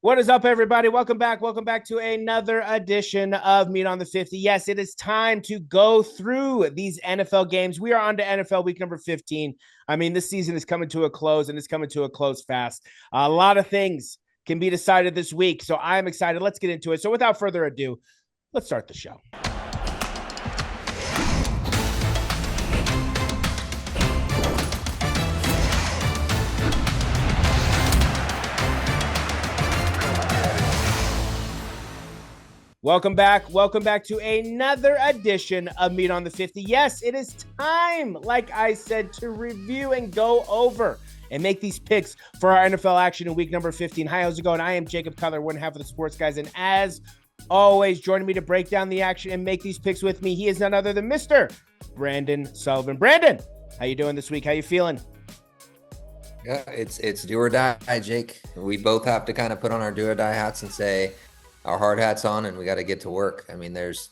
What is up, everybody? Welcome back. Welcome back to another edition of Meat on the 50. Yes, it is time to go through these NFL games. We are on to NFL week number 15. I mean, this season is coming to a close, and it's coming to a close fast. A lot of things can be decided this week, so I'm excited. Let's get into it. So without further ado, let's start the show. Welcome back. Welcome back to another edition of Meat on the 50. Yes, it is time, like I said, to review and go over and make these picks for our NFL action in week number 15. Hi, how's it going? I am Jacob Cutler, one half of the Sports Guys, and as always, joining me to break down the action and make these picks with me, he is none other than Mr. Brandon Sullivan. Brandon, how you doing this week? How you feeling? Yeah, it's do or die, Jake. We both have to kind of put on our do or die hats and say our hard hats on, and we got to get to work. I mean, there's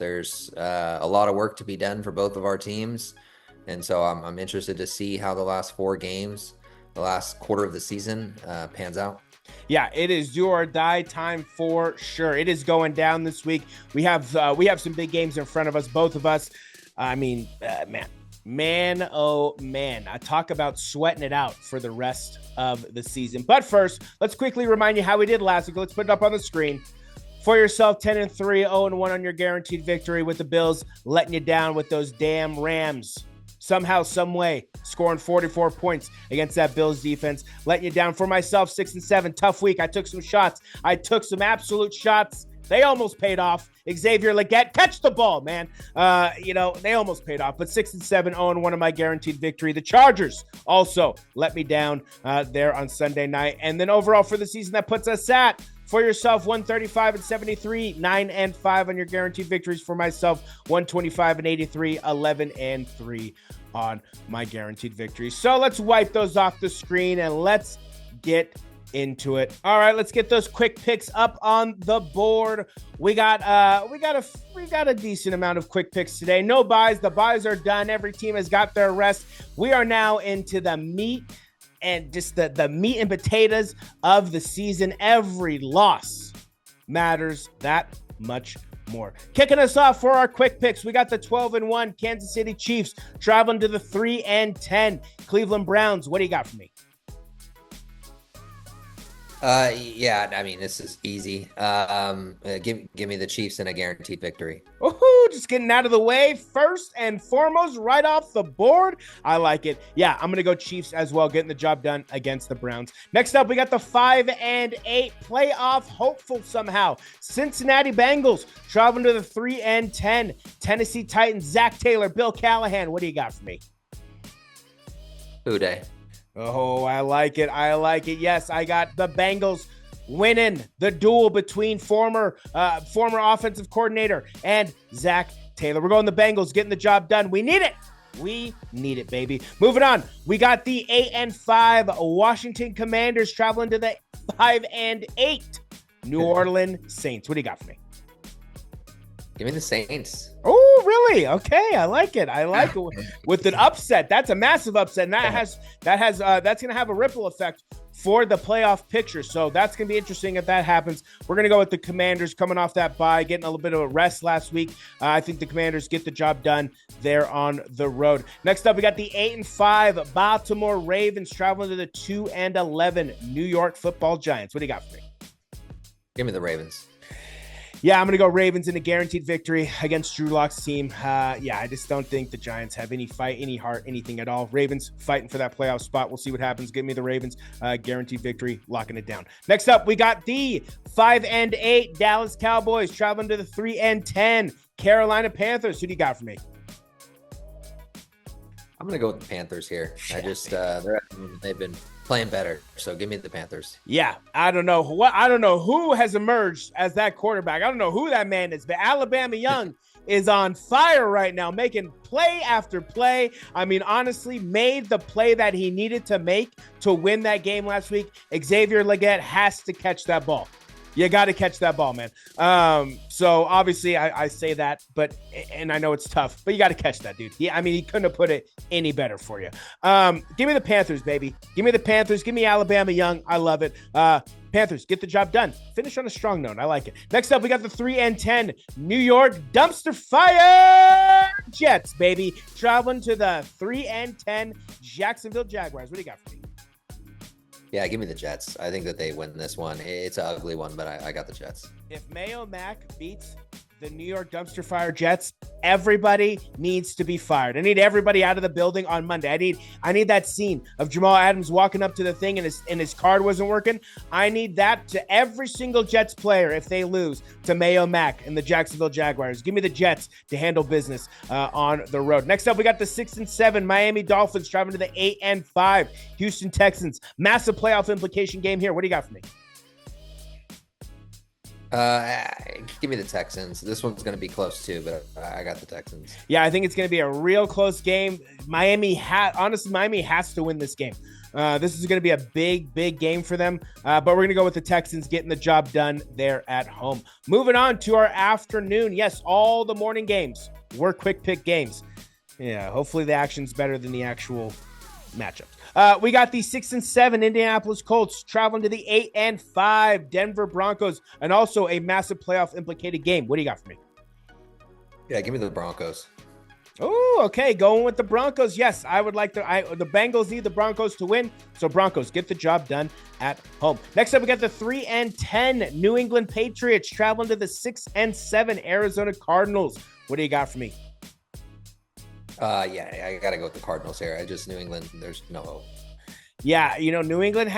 a lot of work to be done for both of our teams, and so I'm interested to see how the last four games, the last quarter of the season, pans out. Yeah, it is do or die time for sure. It is going down this week. We have some big games in front of us, both of us. I mean, man, oh man, I talk about sweating it out for the rest of the season. But first, let's quickly remind you how we did last week. Let's put it up on the screen. For yourself, 10-3, 0-1 on your guaranteed victory, with the Bills letting you down with those damn Rams. Somehow, some way, scoring 44 points against that Bills defense, letting you down. For myself, 6-7, tough week. I took some shots. I took some absolute shots. They almost paid off. Xavier Legette, catch the ball, man. They almost paid off. But 6-7, 0-1 on my guaranteed victory. The Chargers also let me down there on Sunday night. And then overall for the season, that puts us at, for yourself, 135-73, 9-5 on your guaranteed victories. For myself, 125-83, 11-3 on my guaranteed victories. So let's wipe those off the screen and let's get into it. All right, let's get those quick picks up on the board. We got a decent amount of quick picks today. No buys. The buys are done. Every team has got their rest. We are now into the meat and just the meat and potatoes of the season. Every loss matters that much more. Kicking us off for our quick picks, we got the 12-1 Kansas City Chiefs traveling to the 3-10 Cleveland Browns. What do you got for me? Yeah, I mean, this is easy. Give me the Chiefs and a guaranteed victory. Oh, just getting out of the way first and foremost, right off the board. I like it. Yeah, I'm going to go Chiefs as well, getting the job done against the Browns. Next up, we got the 5-8 playoff hopeful somehow Cincinnati Bengals traveling to the 3-10 Tennessee Titans. Zach Taylor, Bill Callahan. What do you got for me? Who day? Oh, I like it. I like it. Yes, I got the Bengals winning the duel between former offensive coordinator and Zach Taylor. We're going the Bengals, getting the job done. We need it. We need it, baby. Moving on. We got the 8-5 Washington Commanders traveling to the 5-8 New Orleans Saints. What do you got for me? Give me the Saints. Oh, really? Okay, I like it. I like it with an upset. That's a massive upset, and that's going to have a ripple effect for the playoff picture. So that's going to be interesting if that happens. We're going to go with the Commanders coming off that bye, getting a little bit of a rest last week. I think the Commanders get the job done there on the road. Next up, we got the 8-5 Baltimore Ravens traveling to the 2-11 New York Football Giants. What do you got for me? Give me the Ravens. Yeah, I'm going to go Ravens in a guaranteed victory against Drew Lock's team. I just don't think the Giants have any fight, any heart, anything at all. Ravens fighting for that playoff spot. We'll see what happens. Give me the Ravens, guaranteed victory, locking it down. Next up, we got the 5-8 Dallas Cowboys traveling to the 3-10 Carolina Panthers. Who do you got for me? I'm going to go with the Panthers here. They've been playing better, so give me the Panthers. Yeah, I don't know who has emerged as that quarterback. I don't know who that man is, but Alabama Young is on fire right now, making play after play. I mean, honestly, made the play that he needed to make to win that game last week. Xavier Legette has to catch that ball. You got to catch that ball, man. So obviously I say that, and I know it's tough, but you got to catch that, dude. He couldn't have put it any better for you. Give me the Panthers, baby. Give me the Panthers. Give me Alabama Young. I love it. Panthers get the job done. Finish on a strong note. I like it. Next up, we got the 3-10 New York Dumpster Fire Jets, baby. Traveling to the 3-10 Jacksonville Jaguars. What do you got for me? Yeah, give me the Jets. I think that they win this one. It's an ugly one, but I got the Jets. If Mayo Mac beats the New York Dumpster Fire Jets, everybody needs to be fired. I need everybody out of the building on Monday. I need that scene of Jamal Adams walking up to the thing and his card wasn't working. I need that to every single Jets player if they lose to Mayo Mac and the Jacksonville Jaguars. Give me the Jets to handle business on the road. Next up, we got the 6-7 Miami Dolphins traveling to the 8-5 Houston Texans. Massive playoff implication game here. What do you got for me? Give me the Texans. This one's going to be close too, but I got the Texans. Yeah, I think it's going to be a real close game. Miami has to win this game. This is going to be a big game for them, but we're going to go with the Texans getting the job done there at home. Moving on to our afternoon. Yes, all the morning games were quick pick games. Yeah, hopefully the action's better than the actual matchups. We got the 6-7 Indianapolis Colts traveling to the 8-5 Denver Broncos, and also a massive playoff implicated game. What do you got for me? Yeah, give me the Broncos. Oh, okay. Going with the Broncos. Yes, I would like the Bengals need the Broncos to win. So Broncos get the job done at home. Next up, we got the 3-10 New England Patriots traveling to the 6-7 Arizona Cardinals. What do you got for me? Yeah, I got to go with the Cardinals here. New England, there's no hope. Yeah, New England,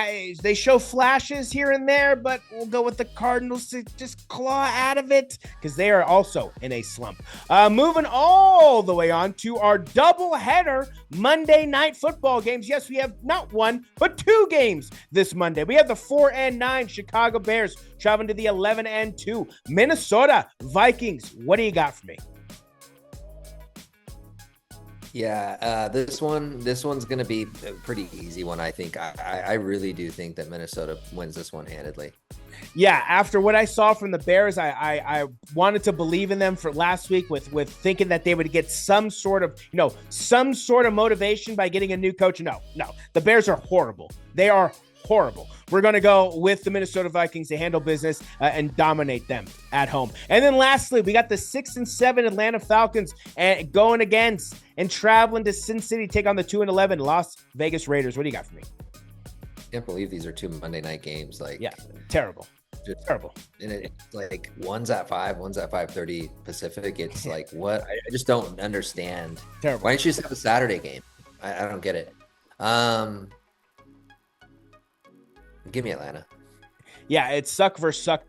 they show flashes here and there, but we'll go with the Cardinals to just claw out of it because they are also in a slump. Moving all the way on to our doubleheader Monday night football games. Yes, we have not one, but two games this Monday. We have the 4-9 Chicago Bears traveling to the 11-2 Minnesota Vikings. What do you got for me? Yeah, this one's gonna be a pretty easy one. I think I really do think that Minnesota wins this one handedly. Yeah, after what I saw from the Bears, I wanted to believe in them for last week with thinking that they would get some sort of motivation by getting a new coach. No, the Bears are horrible. They are horrible. We're going to go with the Minnesota Vikings to handle business and dominate them at home. And then lastly, we got the 6-7 Atlanta Falcons and going against and traveling to Sin City to take on the 2-11 Las Vegas Raiders. What do you got for me? Can't believe these are two Monday night games. Terrible. Terrible. And it's like one's at 5, one's at 5:30 Pacific. It's like, what? I just don't understand. Terrible. Why don't you just have a Saturday game? I don't get it. Give me Atlanta. Yeah, it's suck versus suck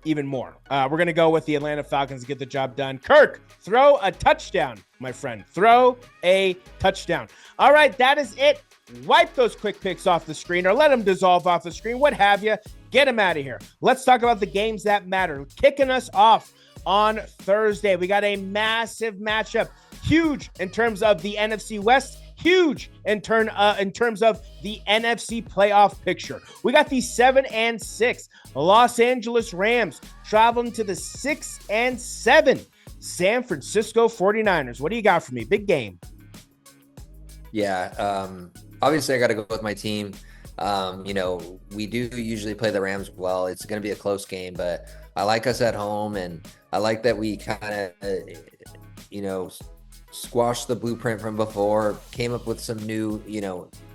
even more. We're going to go with the Atlanta Falcons to get the job done. Kirk, throw a touchdown, my friend. Throw a touchdown. All right, that is it. Wipe those quick picks off the screen or let them dissolve off the screen, what have you. Get them out of here. Let's talk about the games that matter. Kicking us off on Thursday, we got a massive matchup. Huge in terms of the NFC West. Huge in terms of the NFC playoff picture. We got the 7-6 Los Angeles Rams traveling to the 6-7 San Francisco 49ers. What do you got for me? Big game. Yeah, obviously I got to go with my team. We do usually play the Rams well. It's going to be a close game, but I like us at home, and I like that we kind of, squashed the blueprint from before, came up with some new,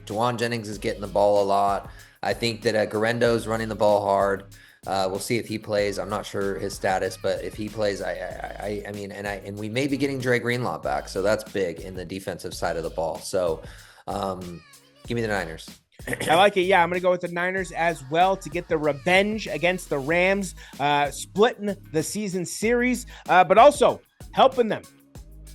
Juwan Jennings is getting the ball a lot. I think that Garendo's running the ball hard. We'll see if he plays. I'm not sure his status, but if he plays, and we may be getting Dre Greenlaw back, so that's big in the defensive side of the ball. So, give me the Niners. I like it. Yeah, I'm going to go with the Niners as well to get the revenge against the Rams, splitting the season series, but also helping them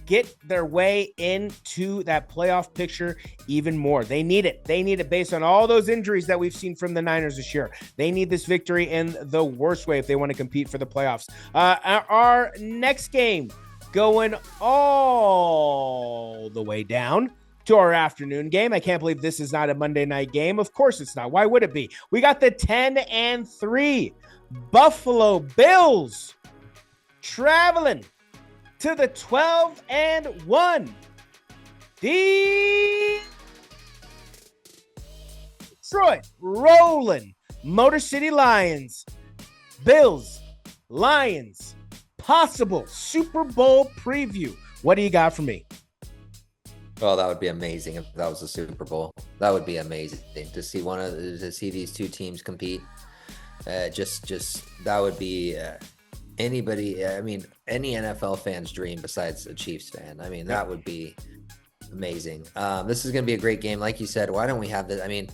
get their way into that playoff picture even more. They need it. They need it based on all those injuries that we've seen from the Niners this year. They need this victory in the worst way if they want to compete for the playoffs. Our next game going all the way down to our afternoon game. I can't believe this is not a Monday night game. Of course it's not. Why would it be? We got the 10-3 Buffalo Bills traveling to the 12-1 Detroit rolling Motor City Lions, Bills, Lions, possible Super Bowl preview. What do you got for me? Oh, that would be amazing if that was a Super Bowl. That would be amazing to see to see these two teams compete. Just that would be anybody. I mean, any NFL fan's dream besides a Chiefs fan. I mean, that would be amazing. This is going to be a great game, like you said. Why don't we have this? I mean,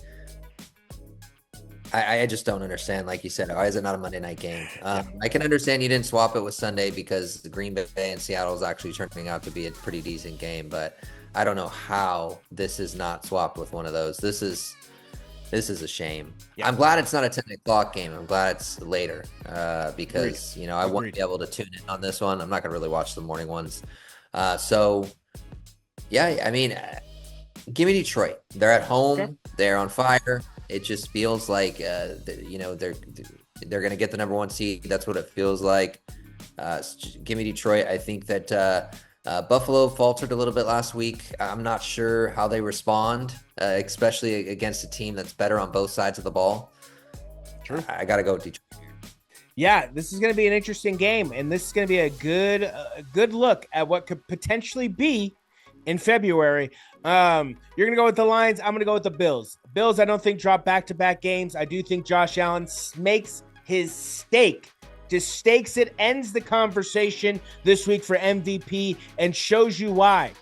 I just don't understand. Like you said, why is it not a Monday night game? I can understand you didn't swap it with Sunday because the Green Bay and Seattle is actually turning out to be a pretty decent game, but I don't know how this is not swapped with one of those. This is a shame. Yeah. I'm glad it's not a 10 o'clock game. I'm glad it's later because, you know, I want to be able to tune in on this one. I'm not going to really watch the morning ones. So, yeah, I mean, give me Detroit. They're at home. Okay. They're on fire. It just feels like, you know, they're going to get the number one seed. That's what it feels like. Give me Detroit. I think that Buffalo faltered a little bit last week. I'm not sure how they respond, especially against a team that's better on both sides of the ball. True. I got to go with Detroit. Yeah, this is going to be an interesting game, and this is going to be a good look at what could potentially be in February. You're going to go with the Lions. I'm going to go with the Bills. Bills, I don't think drop back-to-back games. I do think Josh Allen makes his stake. Just stakes it, ends the conversation this week for MVP, and shows you why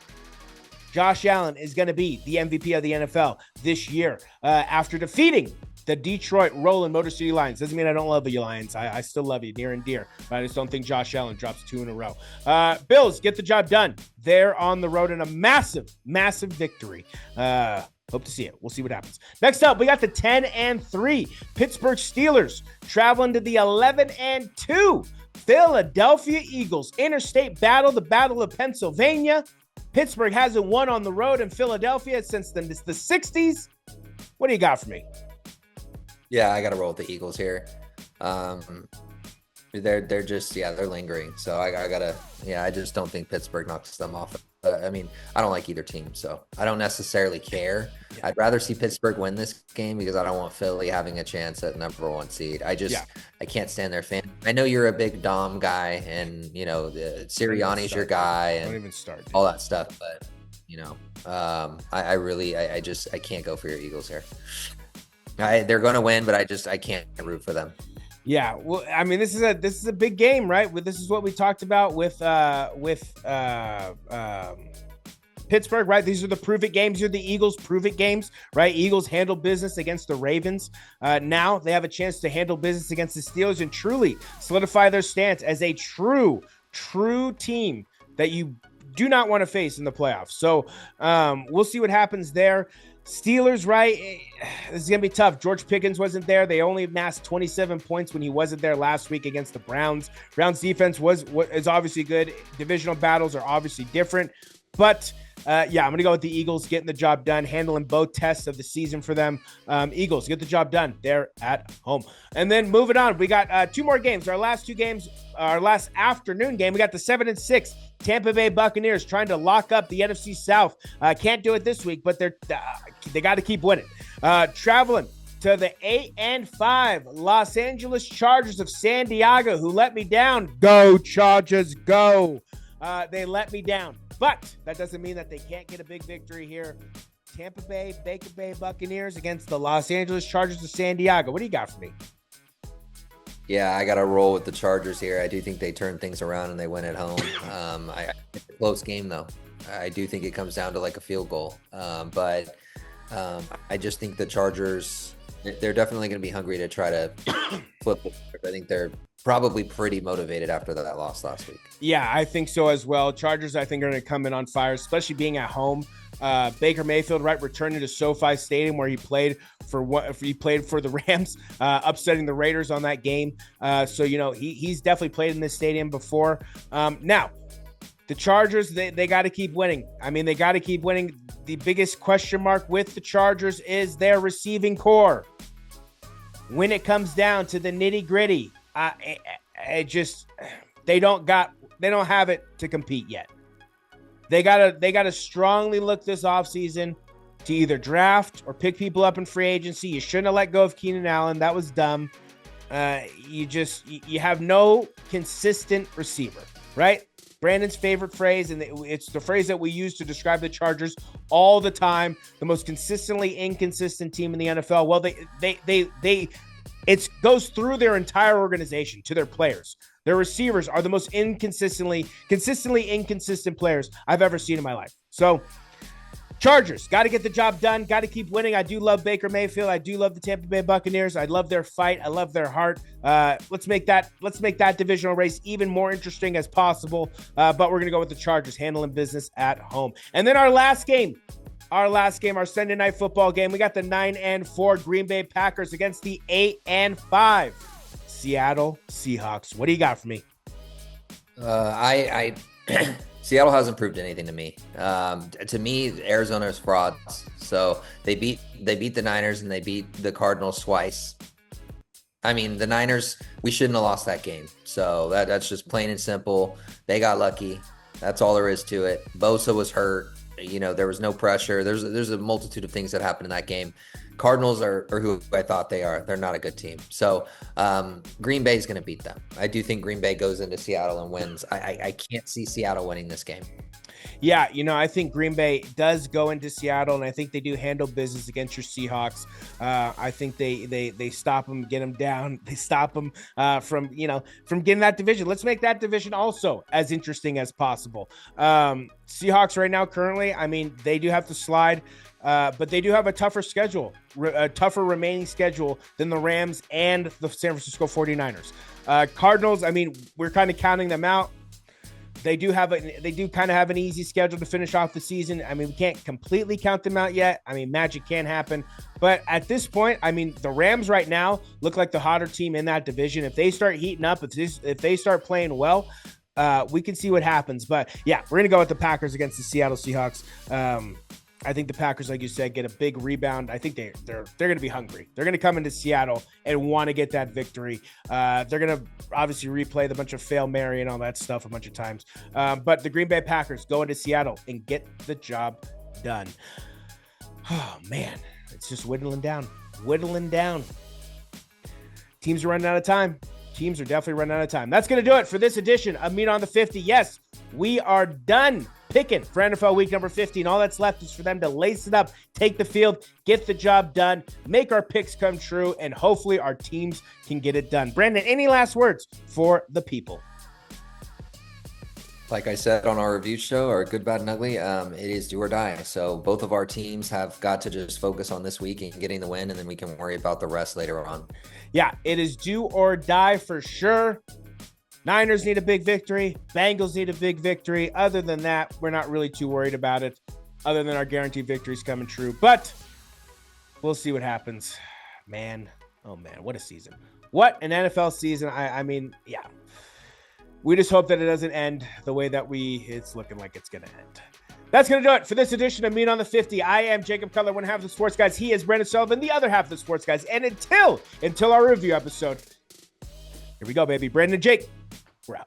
Josh Allen is going to be the MVP of the NFL this year after defeating the Detroit Rolling Motor City Lions. Doesn't mean I don't love you, Lions. I still love you near and dear, but I just don't think Josh Allen drops 2 in a row. Bills get the job done. They're on the road in a massive victory. Hope to see it. We'll see what happens. Next up, we got the 10-3 Pittsburgh Steelers traveling to the 11-2 Philadelphia Eagles. Interstate battle, the Battle of Pennsylvania. Pittsburgh hasn't won on the road in Philadelphia since the 60s. What do you got for me? Yeah, I got to roll with the Eagles here. They're just, they're lingering. So I just don't think Pittsburgh knocks them off. I mean, I don't like either team, so I don't necessarily care. Yeah. I'd rather see Pittsburgh win this game because I don't want Philly having a chance at number one seed. I can't stand their fan. I know you're a big Dom guy, and you know Sirianni's your guy, and don't even start all that stuff. But you know, I can't go for your Eagles here. They're going to win, but I can't root for them. Yeah, well, I mean, this is a big game, right? This is what we talked about with Pittsburgh, right? These are the prove it games. These are the Eagles prove it games, right? Eagles handle business against the Ravens. Now they have a chance to handle business against the Steelers and truly solidify their stance as a true team that you do not want to face in the playoffs. So we'll see what happens there. Steelers, right? This is going to be tough. George Pickens wasn't there. They only amassed 27 points when he wasn't there last week against the Browns. Browns defense is obviously good. Divisional battles are obviously different. But, I'm going to go with the Eagles getting the job done, handling both tests of the season for them. Eagles get the job done. They're at home. And then moving on, we got 2 more games. Our last 2 games, our last afternoon game, we got the 7-6 Tampa Bay Buccaneers trying to lock up the NFC South. Can't do it this week, but they got to keep winning. Traveling to the 8-5 Los Angeles Chargers of San Diego, who let me down. Go Chargers, go! They let me down, but that doesn't mean that they can't get a big victory here. Tampa Bay, Baker Bay Buccaneers against the Los Angeles Chargers of San Diego. What do you got for me? Yeah, I got to roll with the Chargers here. I do think they turn things around and they win at home. It's a close game, though. I do think it comes down to like a field goal. But I just think the Chargers, they're definitely going to be hungry to try to flip it. I think they're probably pretty motivated after that loss last week. Yeah, I think so as well. Chargers, I think, are going to come in on fire, especially being at home. Baker Mayfield, right, returning to SoFi Stadium where he played for the Rams, upsetting the Raiders on that game. So you know he's definitely played in this stadium before. Now, the Chargers, they got to keep winning. I mean, they got to keep winning. The biggest question mark with the Chargers is their receiving core. When it comes down to the nitty gritty, they don't have it to compete yet. They gotta strongly look this offseason to either draft or pick people up in free agency. You shouldn't have let go of Keenan Allen. That was dumb. You have no consistent receiver, right? Brandon's favorite phrase, and it's the phrase that we use to describe the Chargers all the time, the most consistently inconsistent team in the NFL. Well, it goes through their entire organization to their players. Their receivers are the most consistently inconsistent players I've ever seen in my life. So Chargers got to get the job done, got to keep winning. I do love Baker Mayfield. I do love the Tampa Bay Buccaneers. I love their fight. I love their heart. Let's make that divisional race even more interesting as possible. But we're going to go with the Chargers handling business at home. And then our last game, our Sunday night football game. We got the 9-4 Green Bay Packers against the 8-5 Seattle Seahawks. What do you got for me? Seattle hasn't proved anything to me. To me, Arizona is frauds. So they beat the Niners and they beat the Cardinals twice. I mean, the Niners, we shouldn't have lost that game. So that's just plain and simple. They got lucky. That's all there is to it. Bosa was hurt. There was no pressure. There's a multitude of things that happened in that game. Cardinals are who I thought they are. They're not a good team. So Green Bay is going to beat them. I do think Green Bay goes into Seattle and wins. I can't see Seattle winning this game. Yeah, I think Green Bay does go into Seattle, and I think they do handle business against your Seahawks. I think they stop them, get them down. They stop them from getting that division. Let's make that division also as interesting as possible. Seahawks right now, currently, I mean, they do have to slide, but they do have a tougher schedule, a tougher remaining schedule than the Rams and the San Francisco 49ers. Cardinals, I mean, we're kind of counting them out. They do kind of have an easy schedule to finish off the season. I mean, we can't completely count them out yet. I mean, magic can happen. But at this point, I mean, the Rams right now look like the hotter team in that division. If they start heating up, if they start playing well, we can see what happens. But yeah, we're going to go with the Packers against the Seattle Seahawks. I think the Packers, like you said, get a big rebound. I think they're going to be hungry. They're going to come into Seattle and want to get that victory. They're going to obviously replay the bunch of Fail Mary and all that stuff a bunch of times. But the Green Bay Packers go into Seattle and get the job done. Oh, man. It's just whittling down. Teams are running out of time. Teams are definitely running out of time. That's going to do it for this edition of Meat on the 50. Yes, we are done picking for NFL week number 50. And all that's left is for them to lace it up, take the field, get the job done, make our picks come true, and hopefully our teams can get it done. Brandon, any last words for the people? Like I said on our review show, or Good, Bad, and Ugly, it is do or die. So both of our teams have got to just focus on this week and getting the win, and then we can worry about the rest later on. Yeah, it is do or die for sure. Niners need a big victory. Bengals need a big victory. Other than that, we're not really too worried about it, other than our guaranteed victories coming true. But we'll see what happens. Man, oh man, what a season. What an NFL season. I mean, yeah. We just hope that it doesn't end the way that it's looking like it's going to end. That's going to do it for this edition of Meat on the 50. I am Jacob Cutler, one half of the Sports Guys. He is Brandon Sullivan, the other half of the Sports Guys. And until our review episode, here we go, baby. Brandon and Jake, we're out.